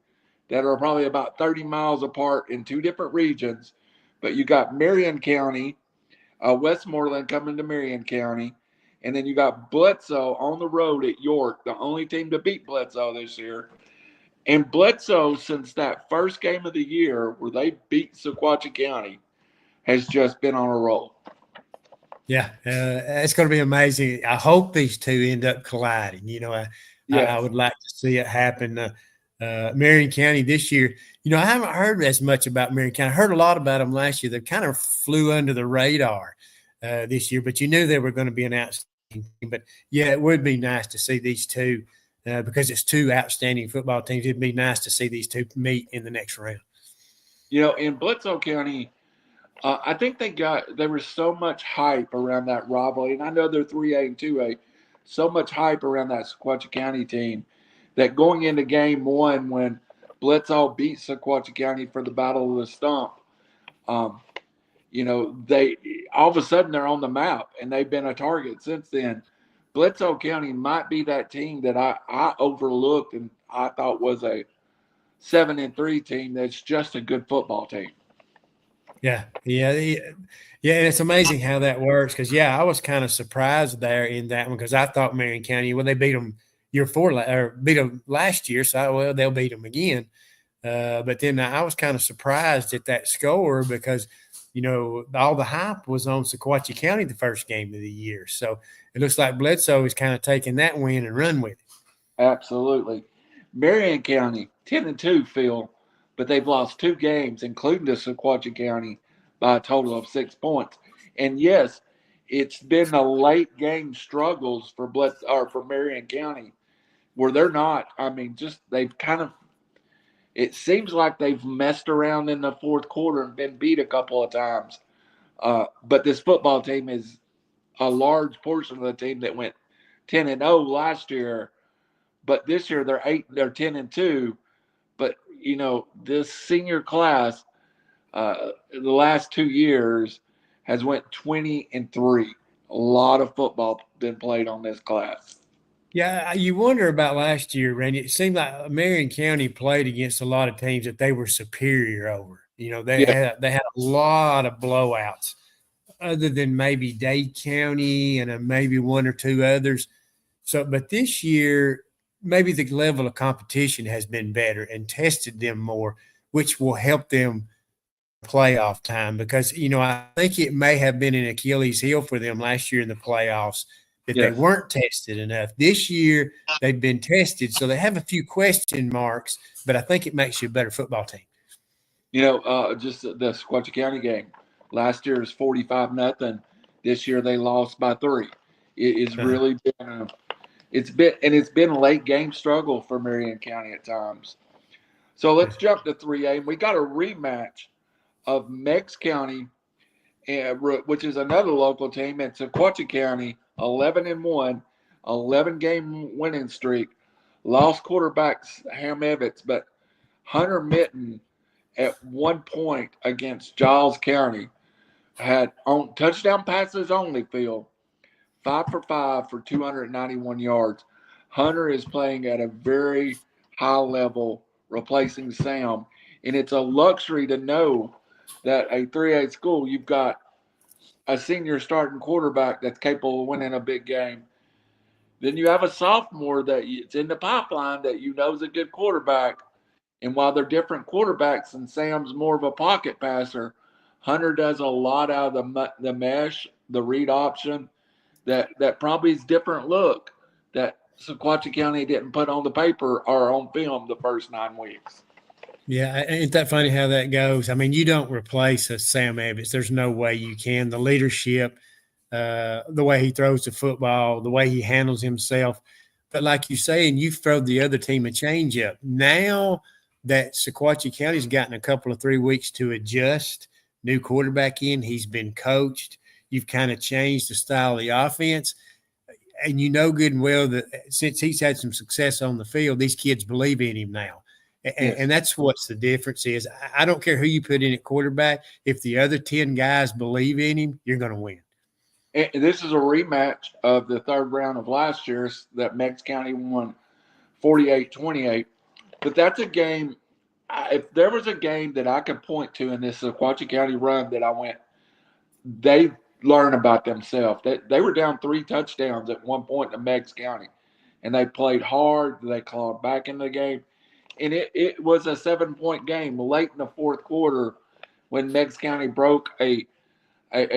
that are probably about 30 miles apart in two different regions. But you got Marion County, Westmoreland coming to Marion County, and then you got Bledsoe on the road at York, the only team to beat Bledsoe this year. And Bledsoe, since that first game of the year where they beat Sequatchie County, has just been on a roll. Yeah, it's going to be amazing. I hope these two end up colliding. I would like to see it happen. Marion County this year, I haven't heard as much about Marion County. I heard a lot about them last year. They kind of flew under the radar this year, but you knew they were going to be an outstanding team. But, yeah, it would be nice to see these two because it's two outstanding football teams. It'd be nice to see these two meet in the next round. In Bledsoe County, I think there was so much hype around that rivalry, and I know they're 3A and 2A, so much hype around that Sequatchie County team that going into game one when Bledsoe beat Sequatchie County for the Battle of the Stump, they all of a sudden they're on the map, and they've been a target since then. Bledsoe County might be that team that I overlooked and I thought was a 7-3 team that's just a good football team. Yeah. And it's amazing how that works because, I was kind of surprised there in that one because I thought Marion County, they beat them year four or beat them last year, so they'll beat them again. But then I was kind of surprised at that score because, all the hype was on Sequatchie County the first game of the year. So it looks like Bledsoe is kind of taking that win and run with it. Absolutely. Marion County, 10-2, Phil, but they've lost two games, including to Sequatchie County, by a total of 6 points. And yes, it's been the late game struggles for Marion County, where they're not. They've kind of. It seems like they've messed around in the fourth quarter and been beat a couple of times. But this football team is a large portion of the team that went 10-0 last year, but this year they're 10-2. But this senior class, the last 2 years has went 20-3. A lot of football been played on this class. Yeah, you wonder about last year, Randy. It seemed like Marion County played against a lot of teams that they were superior over. They had a lot of blowouts, other than maybe Dade County and maybe one or two others. So, but this year, maybe the level of competition has been better and tested them more, which will help them playoff time because, I think it may have been an Achilles heel for them last year in the playoffs that they weren't tested enough. This year, they've been tested, so they have a few question marks, but I think it makes you a better football team. Just the Sequatchie County game. Last year was 45-0. This year they lost by 3. It's really been it's been a late game struggle for Marion County at times. So let's jump to 3A, and we got a rematch of Meigs County, which is another local team, and Sequatchie County, 11-1, 11-game winning streak. Lost quarterbacks Ham Evans, but Hunter Mitten at one point against Giles County had on touchdown passes only, Phil. 5 for 5 for 291 yards. Hunter is playing at a very high level, replacing Sam. And it's a luxury to know that a 3A school, you've got a senior starting quarterback that's capable of winning a big game. Then you have a sophomore that it's in the pipeline that is a good quarterback. And while they're different quarterbacks and Sam's more of a pocket passer, Hunter does a lot out of the mesh, the read option, that probably is different look that Sequatchie County didn't put on the paper or on film the first 9 weeks. Yeah, ain't that funny how that goes? You don't replace a Sam Evans. There's no way you can. The leadership, the way he throws the football, the way he handles himself. But like you say, and you throw the other team a change up. Now that Sequatchie County's gotten a couple of 3 weeks to adjust, new quarterback in, he's been coached. You've kind of changed the style of the offense. And you know good and well that since he's had some success on the field, these kids believe in him now. And that's what's the difference is. I don't care who you put in at quarterback. If the other 10 guys believe in him, you're going to win. And this is a rematch of the third round of last year's that Meigs County won 48-28. But that's a game. If there was a game that I could point to in this Sequatchie County run that I went, they learn about themselves. They were down 3 touchdowns at one point in Meigs County, and they played hard. They clawed back in the game. And it was a 7-point game late in the fourth quarter when Meigs County broke a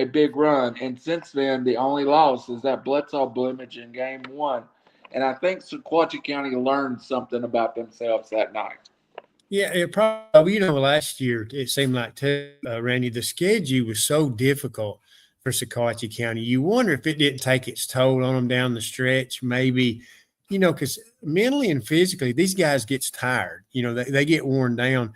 big run. And since then, the only loss is that Bledsoe blemish in game 1. And I think Sequatchie County learned something about themselves that night. Yeah, it probably, last year it seemed like too, Randy, the schedule was so difficult for Sequatchie County. You wonder if it didn't take its toll on them down the stretch, maybe, because mentally and physically, these guys gets tired. They get worn down.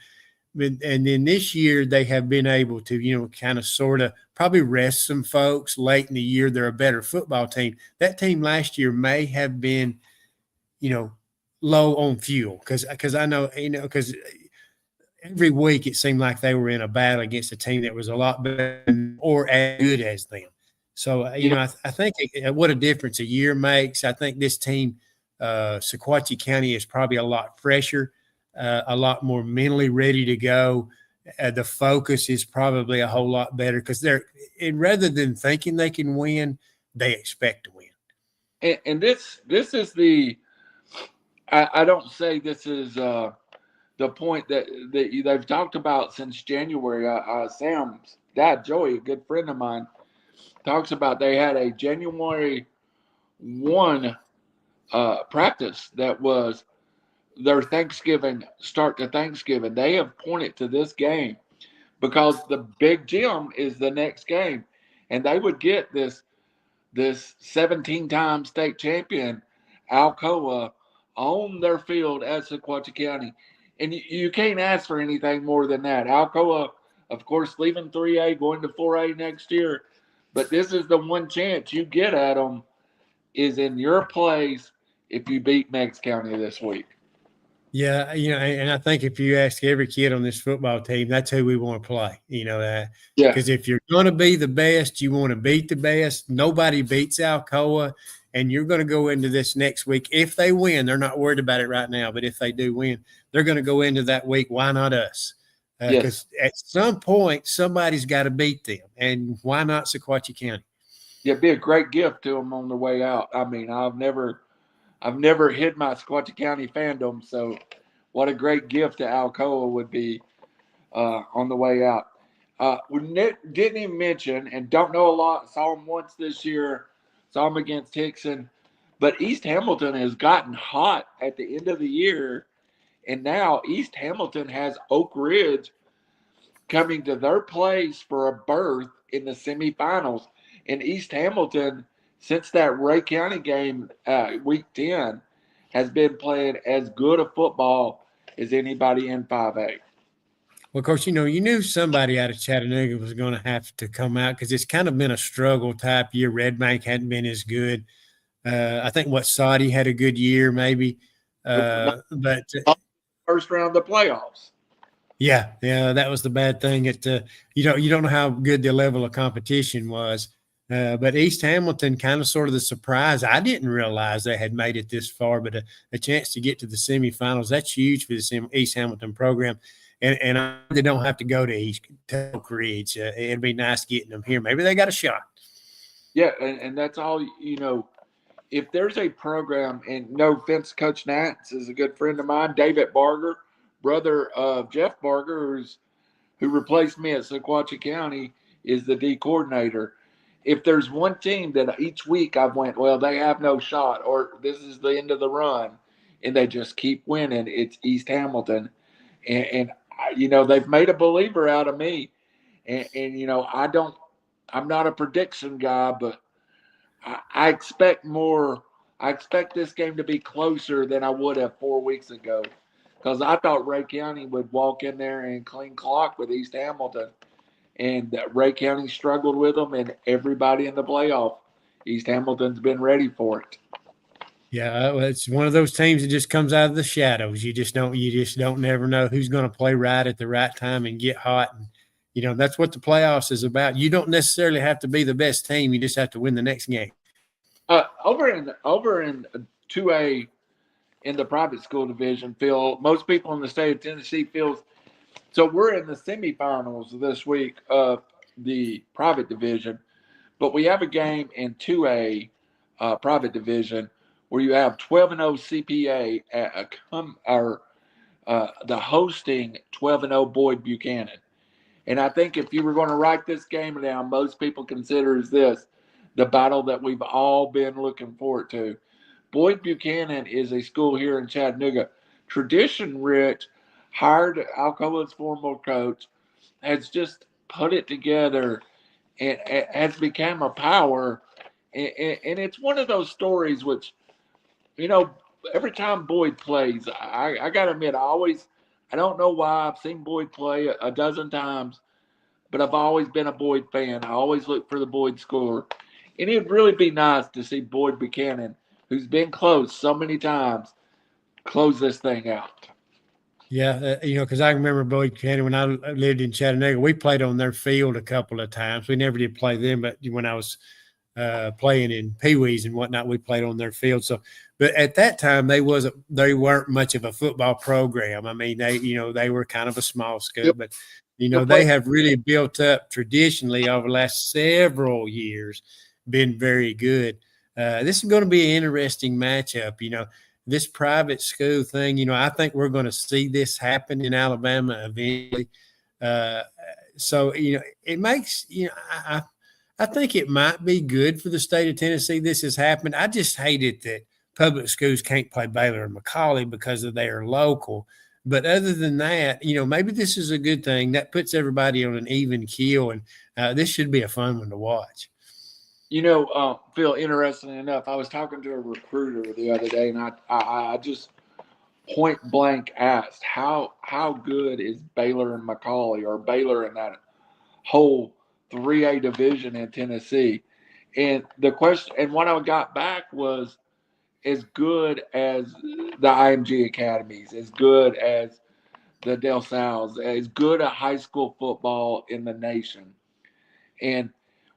And then this year they have been able to, kind of sort of probably rest some folks late in the year. They're a better football team. That team last year may have been, low on fuel because I know, because every week it seemed like they were in a battle against a team that was a lot better or as good as them. So, I think what a difference a year makes. I think this team, Sequatchie County, is probably a lot fresher, a lot more mentally ready to go. The focus is probably a whole lot better because rather than thinking they can win, they expect to win. And this is the I don't say this is the point that they've talked about since January. Sam's dad, Joey, a good friend of mine, talks about they had a January 1 practice that was their Thanksgiving, start to Thanksgiving. They have pointed to this game because the big gym is the next game. And they would get this 17-time state champion, Alcoa, on their field at Sequatchie County. And you can't ask for anything more than that. Alcoa, of course, leaving 3A, going to 4A next year. But this is the one chance you get at them is in your place if you beat Meigs County this week. Yeah, and I think if you ask every kid on this football team, that's who we want to play, because if you're going to be the best, you want to beat the best. Nobody beats Alcoa, and you're going to go into this next week. If they win, they're not worried about it right now, but if they do win, they're going to go into that week. Why not us? Because at some point, somebody's got to beat them, and why not Sequatchie County? Yeah, it'd be a great gift to them on the way out. I mean, I've never hid my Sequatchie County fandom, so what a great gift to Alcoa would be on the way out. We didn't even mention, and don't know a lot, saw him once this year, saw him against Hickson, but East Hamilton has gotten hot at the end of the year, and now East Hamilton has Oak Ridge coming to their place for a berth in the semifinals. And East Hamilton, since that Ray County game, week 10, has been playing as good a football as anybody in 5A. Well, of course, you knew somebody out of Chattanooga was going to have to come out because it's kind of been a struggle type year. Red Bank hadn't been as good. I think Saudi had a good year, maybe, but first round of the playoffs. Yeah, that was the bad thing. You don't know how good the level of competition was. But East Hamilton, kind of sort of the surprise. I didn't realize they had made it this far, but a chance to get to the semifinals, that's huge for the East Hamilton program. And they don't have to go to Oak Ridge. It'd be nice getting them here. Maybe they got a shot. Yeah, and that's all, if there's a program, and no offense, Coach Nance is a good friend of mine, David Barger, brother of Jeff Barger, who replaced me at Sequatchie County, is the D coordinator. If there's one team that each week I've went, well, they have no shot, or this is the end of the run, and they just keep winning, it's East Hamilton. And they've made a believer out of me. And I'm not a prediction guy, but I expect more I expect this game to be closer than I would have 4 weeks ago because I thought Ray County would walk in there and clean clock with East Hamilton. And Ray County struggled with them, and everybody in the playoff, East Hamilton's been ready for it. Yeah, it's one of those teams that just comes out of the shadows. You just don't never know who's going to play right at the right time and get hot. And that's what the playoffs is about. You don't necessarily have to be the best team. You just have to win the next game. Over in 2A in the private school division, Phil, most people in the state of Tennessee feels so we're in the semifinals this week of the private division, but we have a game in 2A private division where you have 12-0 CPA the hosting 12-0 Boyd Buchanan. And I think if you were going to write this game down, most people consider this the battle that we've all been looking forward to. Boyd Buchanan is a school here in Chattanooga, tradition rich, hired Alcoa's former coach, has just put it together and has become a power. And it's one of those stories which, every time Boyd plays, I got to admit, I don't know why I've seen Boyd play a dozen times, but I've always been a Boyd fan. I always look for the Boyd score. And it'd really be nice to see Boyd Buchanan, who's been close so many times, close this thing out. Yeah, because I remember Boyd Buchanan when I lived in Chattanooga, we played on their field a couple of times. We never did play them, but when I was playing in Pee-wees and whatnot, we played on their field. So, but at that time, they weren't much of a football program. I mean, they were kind of a small school, Yep. but they have really built up traditionally over the last several years, been very good. This is going to be an interesting matchup. This private school thing, I think we're going to see this happen in Alabama eventually. So, it makes, I think it might be good for the state of Tennessee this has happened. I just hate it that public schools can't play Baylor and McCallie because they are local. But other than that, maybe this is a good thing. That puts everybody on an even keel, and this should be a fun one to watch. Phil, interesting enough, I was talking to a recruiter the other day, and I just point blank asked, how good is Baylor and McCallie, or Baylor in that whole 3A division in Tennessee? And the question, and what I got back was, as good as the IMG academies, as good as the Del Sal's, as good a high school football in the nation. And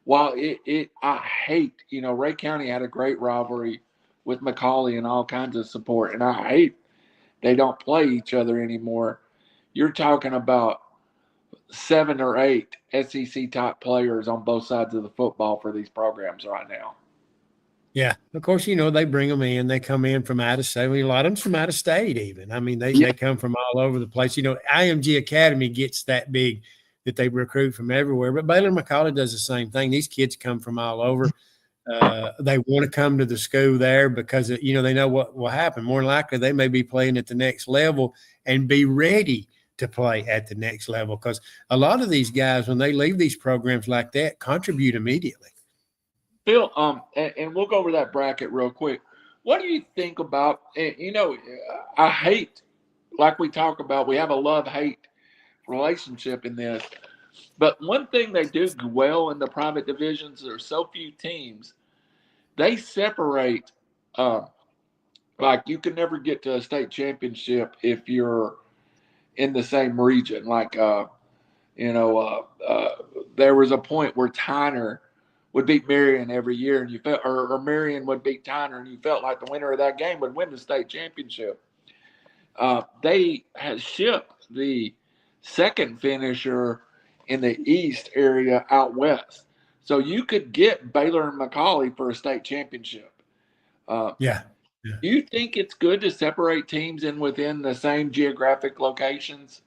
while I hate, Ray County had a great rivalry with McCallie and all kinds of support, and I hate they don't play each other anymore. You're talking about 7 or 8 SEC top players on both sides of the football for these programs right now. Yeah, of course, they bring them in. They come in from out of state. A lot of them from out of state even. I mean, they come from all over the place. IMG Academy gets that big that they recruit from everywhere. But Baylor McCallie does the same thing. These kids come from all over. They want to come to the school there because, they know what will happen. More likely, they may be playing at the next level and be ready to play at the next level, because a lot of these guys, when they leave these programs like that, contribute immediately. Phil, and we'll go over that bracket real quick. What do you think about, I hate, like we talk about, we have a love-hate relationship in this. But one thing they do well in the private divisions, there are so few teams, they separate, like you can never get to a state championship if you're in the same region. Like, there was a point where Tyner would beat Marion every year, and you felt, or Marion would beat Tyner, and you felt like the winner of that game would win the state championship. They had shipped the second finisher in the east area out west, so you could get Baylor and McCallie for a state championship. Yeah. Do you think it's good to separate teams within the same geographic locations?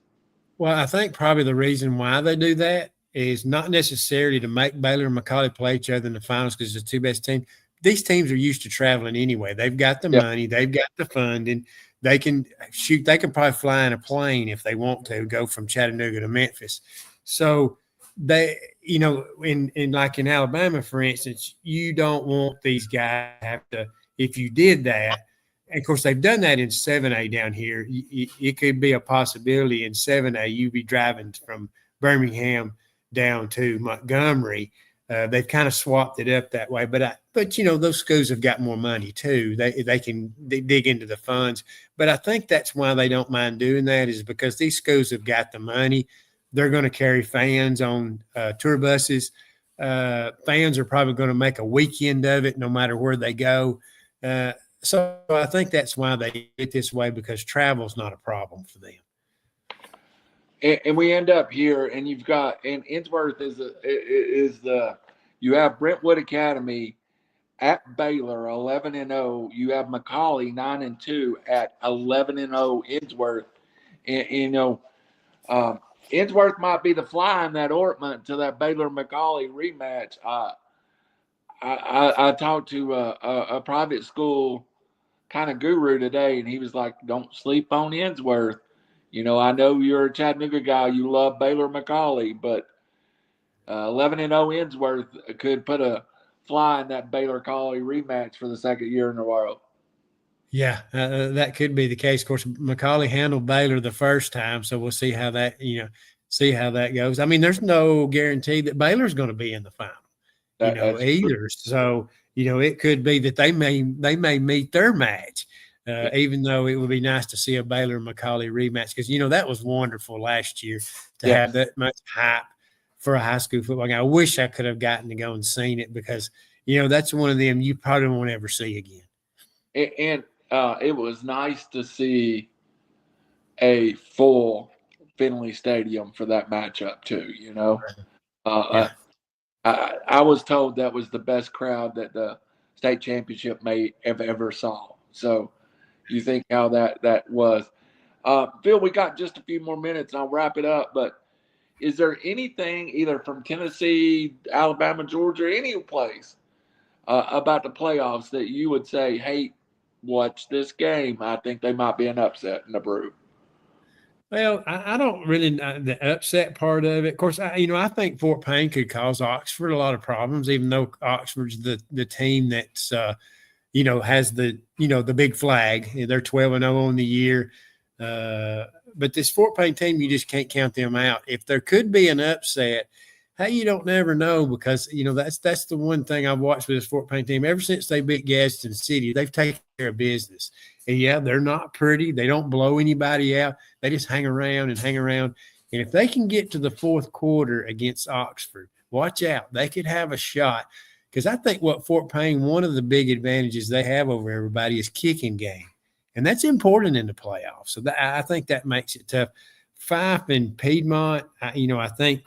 Well, I think probably the reason why they do that is not necessarily to make Baylor and McCallie play each other in the finals because it's the two best teams. These teams are used to traveling anyway. They've got the money, they've got the funding. They can shoot. They can probably fly in a plane if they want to go from Chattanooga to Memphis. So they, in like in Alabama, for instance, you don't want these guys to have to, if you did that, and of course they've done that in 7A down here. It could be a possibility in 7A you'd be driving from Birmingham down to Montgomery. They've kind of swapped it up that way, but those schools have got more money too. They can dig into the funds, but I think that's why they don't mind doing that, is because these schools have got the money. They're going to carry fans on tour buses. Fans are probably going to make a weekend of it, no matter where they go. So I think that's why they do it this way, because travel's not a problem for them. And we end up here, and you've got, and Innsworth you have Brentwood Academy at Baylor 11-0. You have McCallie 9-2 at 11-0 Innsworth. And Innsworth might be the fly in that ointment to that Baylor McCallie rematch. I talked to a private school kind of guru today, and he was like, "Don't sleep on Innsworth. I know you're a Chattanooga guy. You love Baylor McCallie, but 11-0 Innsworth could put a fly in that Baylor McCallie rematch for the second year in a row." Yeah, that could be the case. Of course, McCallie handled Baylor the first time, so we'll see how that goes. I mean, there's no guarantee that Baylor's going to be in the final, either. So, it could be that they may meet their match. Even though it would be nice to see a Baylor McCallie rematch, because that was wonderful last year to have that much hype for a high school football game. I wish I could have gotten to go and seen it, because that's one of them you probably won't ever see again. And it was nice to see a full Finley Stadium for that matchup too. I was told that was the best crowd that the state championship may have ever saw. So you think how that was. Phil, we got just a few more minutes and I'll wrap it up. But is there anything either from Tennessee, Alabama, Georgia, any place about the playoffs that you would say, hey, watch this game? I think they might be an upset in the brew. Well, I don't really know the upset part of it. Of course, I think Fort Payne could cause Oxford a lot of problems, even though Oxford's the team that's has the big flag. They're 12-0 on the year. But this Fort Payne team, you just can't count them out. If there could be an upset, hey, you don't never know, because that's the one thing I've watched with this Fort Payne team. Ever since they beat Gadsden City, they've taken care of business. And yeah, they're not pretty. They don't blow anybody out. They just hang around and hang around. And if they can get to the fourth quarter against Oxford, watch out. They could have a shot. Because I think what Fort Payne, one of the big advantages they have over everybody is kicking game. And that's important in the playoffs. So I think that makes it tough. Fife and Piedmont, I think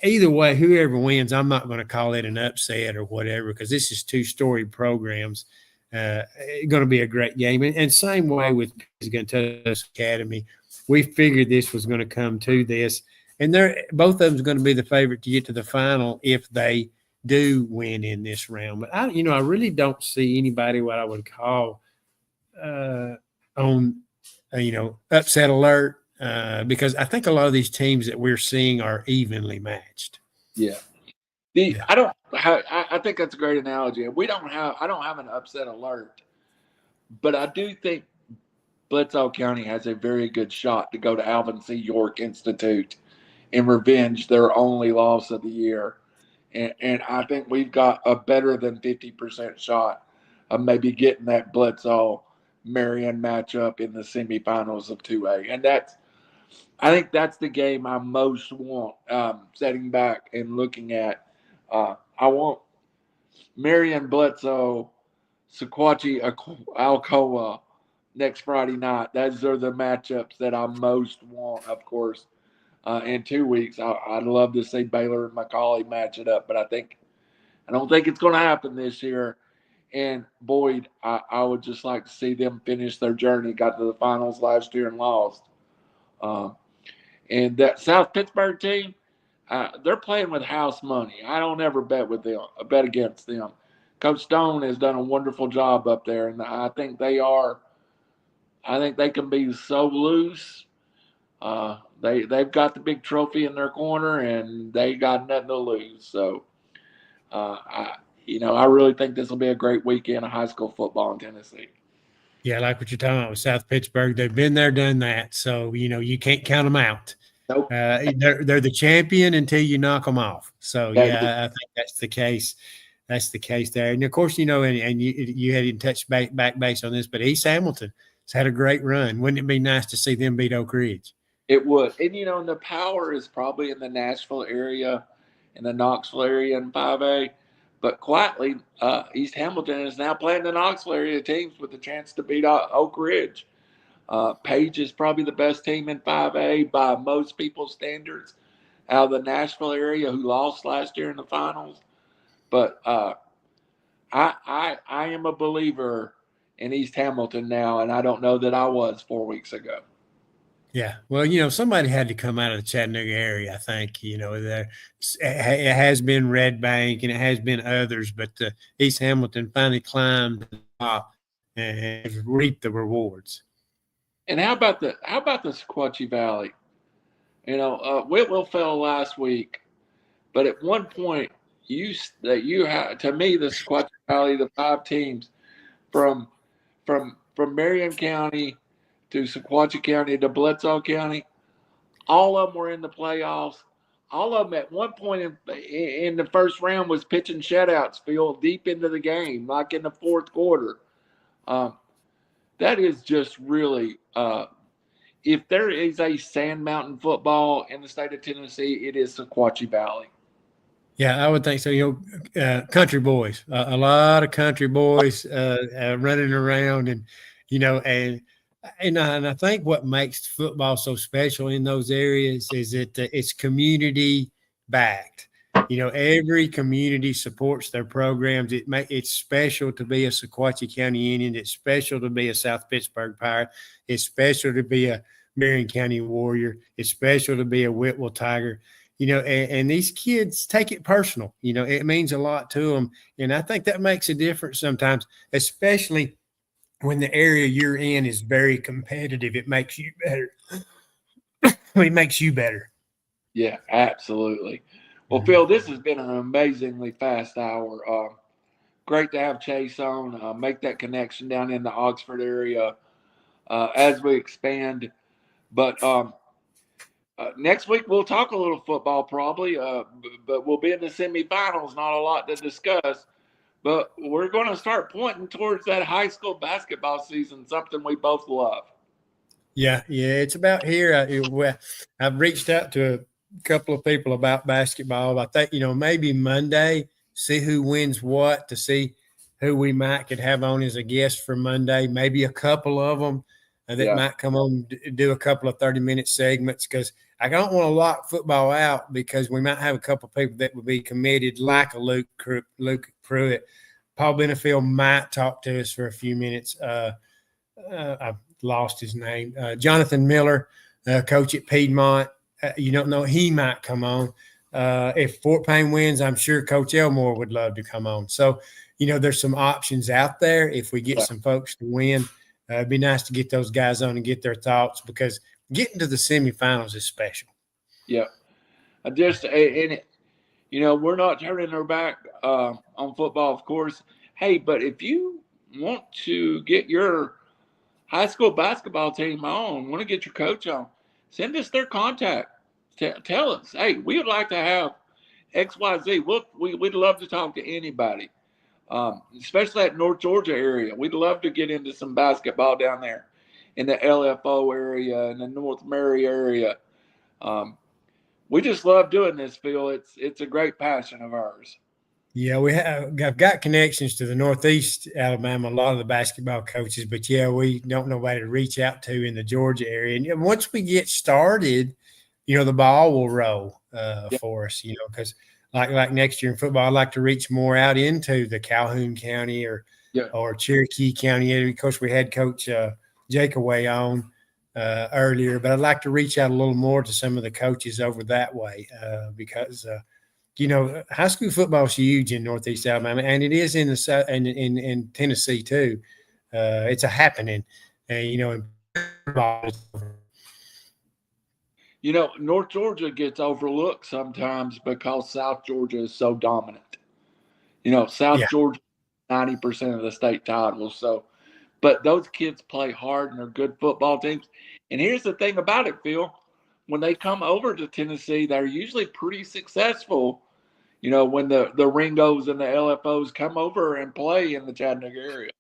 either way, whoever wins, I'm not going to call it an upset or whatever, because this is two storied programs. It's going to be a great game. And same way with Guntus Academy. We figured this was going to come to this. And both of them is going to be the favorite to get to the final if they do win in this round. But I really don't see anybody what I would call on upset alert, because I think a lot of these teams that we're seeing are evenly matched. Yeah. I think that's a great analogy. I don't have an upset alert, but I do think Bledsoe County has a very good shot to go to Alvin C. York Institute and revenge their only loss of the year. And I think we've got a better than 50% shot of maybe getting that Bledsoe Marion matchup in the semifinals of 2A. And I think that's the game I most want, sitting back and looking at. I want Marion, Bledsoe, Sequatchie, Alcoa next Friday night. Those are the matchups that I most want, of course. In 2 weeks, I'd love to see Baylor and McCallie match it up, but I don't think it's going to happen this year. And Boyd, I would just like to see them finish their journey. Got to the finals last year and lost. And that South Pittsburgh team, they're playing with house money. I don't ever bet against them. Coach Stone has done a wonderful job up there, and I think they can be so loose. They've got the big trophy in their corner, and they got nothing to lose. So, I really think this will be a great weekend of high school football in Tennessee. Yeah, I like what you're talking about with South Pittsburgh. They've been there, done that. So, you can't count them out. Nope. They're the champion until you knock them off. So, Yeah. I think that's the case. That's the case there. And of course, and you hadn't touched back base on this, but East Hamilton has had a great run. Wouldn't it be nice to see them beat Oak Ridge? It would. And, the power is probably in the Nashville area, in the Knoxville area in 5A. But quietly, East Hamilton is now playing the Knoxville area teams with a chance to beat Oak Ridge. Page is probably the best team in 5A by most people's standards out of the Nashville area, who lost last year in the finals. But I am a believer in East Hamilton now, and I don't know that I was 4 weeks ago. Yeah. Well, somebody had to come out of the Chattanooga area, I think. It has been Red Bank and it has been others, but East Hamilton finally climbed the top and reaped the rewards. And how about the Sequatchie Valley? Whitwell fell last week, but at one point you had, to me, the Sequatchie Valley, the 5 teams from Marion County to Sequatchie County to Bledsoe County, all of them were in the playoffs. All of them at one point in the first round was pitching shutouts, Phil, deep into the game, like in the fourth quarter. That is just really, if there is a Sand Mountain football in the state of Tennessee, it is Sequatchie Valley. Yeah, I would think so. Country boys, a lot of country boys running around, and and I think what makes football so special in those areas is that it's community backed. Every community supports their programs. It's special to be a Sequatchie County Indian. It's special to be a South Pittsburgh Pirate. It's special to be a Marion County Warrior. It's special to be a Whitwell Tiger. And these kids take it personal. It means a lot to them. And I think that makes a difference sometimes, especially when the area you're in is very competitive. It makes you better. It makes you better. Yeah, absolutely. Well, Phil, this has been an amazingly fast hour. Great to have Chase on, make that connection down in the Oxford area as we expand. But next week we'll talk a little football probably, but we'll be in the semifinals. Not a lot to discuss. But we're going to start pointing towards that high school basketball season, something we both love. Yeah, it's about here. I've reached out to a couple of people about basketball. I think, maybe Monday, see who wins what, to see who we could have on as a guest for Monday. Maybe a couple of them that might come on, do a couple of 30-minute segments, because I don't want to lock football out, because we might have a couple of people that would be committed, like a Luke Pruitt. Paul Benefield might talk to us for a few minutes. I've lost his name. Jonathan Miller, coach at Piedmont. You don't know, he might come on. If Fort Payne wins, I'm sure Coach Elmore would love to come on. So, there's some options out there. If we get some folks to win, it'd be nice to get those guys on and get their thoughts, because getting to the semifinals is special. Yeah. We're not turning our back on football, of course. Hey, but if you want to get your high school basketball team on, want to get your coach on, send us their contact. Tell us, hey, we would like to have XYZ. We'd love to talk to anybody, especially that North Georgia area. We'd love to get into some basketball down there in the LFO area and the North Mary area. We just love doing this, Phil. It's a great passion of ours. Yeah, I've got connections to the Northeast Alabama, a lot of the basketball coaches, but we don't know nobody to reach out to in the Georgia area. And once we get started, the ball will roll for us, because like next year in football, I'd like to reach more out into the Calhoun County or Cherokee County area. Of course, we had Coach Jakeaway on earlier, but I'd like to reach out a little more to some of the coaches over that way because high school football is huge in Northeast Alabama, and it is in in Tennessee too. It's a happening, and North Georgia gets overlooked sometimes because South Georgia is so dominant. South Yeah. Georgia, 90% of the state titles. So, but those kids play hard and they're good football teams. And here's the thing about it, Phil. When they come over to Tennessee, they're usually pretty successful. When the Ringos and the LFOs come over and play in the Chattanooga area.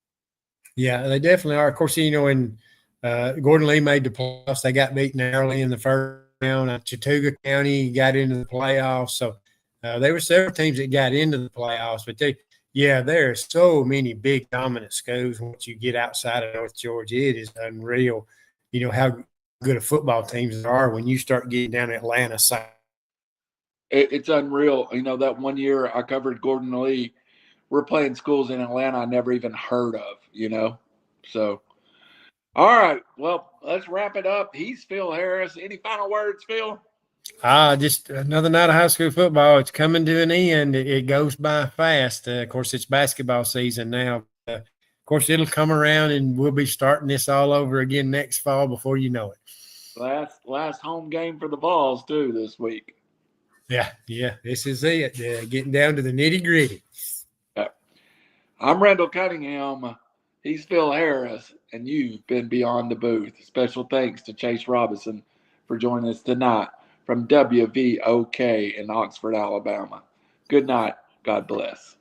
Yeah, they definitely are. Of course, when Gordon Lee made the playoffs, they got beaten early in the first round. Chattooga County got into the playoffs. So there were several teams that got into the playoffs. But there are so many big dominant schools once you get outside of North Georgia. It is unreal, how good of football teams there are when you start getting down to Atlanta side. It's unreal. That one year I covered Gordon Lee, we're playing schools in Atlanta I never even heard of, So, all right. Well, let's wrap it up. He's Phil Harris. Any final words, Phil? Just another night of high school football. It's coming to an end. It goes by fast. Of course, it's basketball season now. Of course, it'll come around, and we'll be starting this all over again next fall before you know it. Last home game for the Vols, too, this week. Yeah, this is it. Getting down to the nitty-gritty. I'm Randall Cunningham. He's Phil Harris, and you've been Beyond the Booth. Special thanks to Chase Robinson for joining us tonight from WVOK in Oxford, Alabama. Good night. God bless.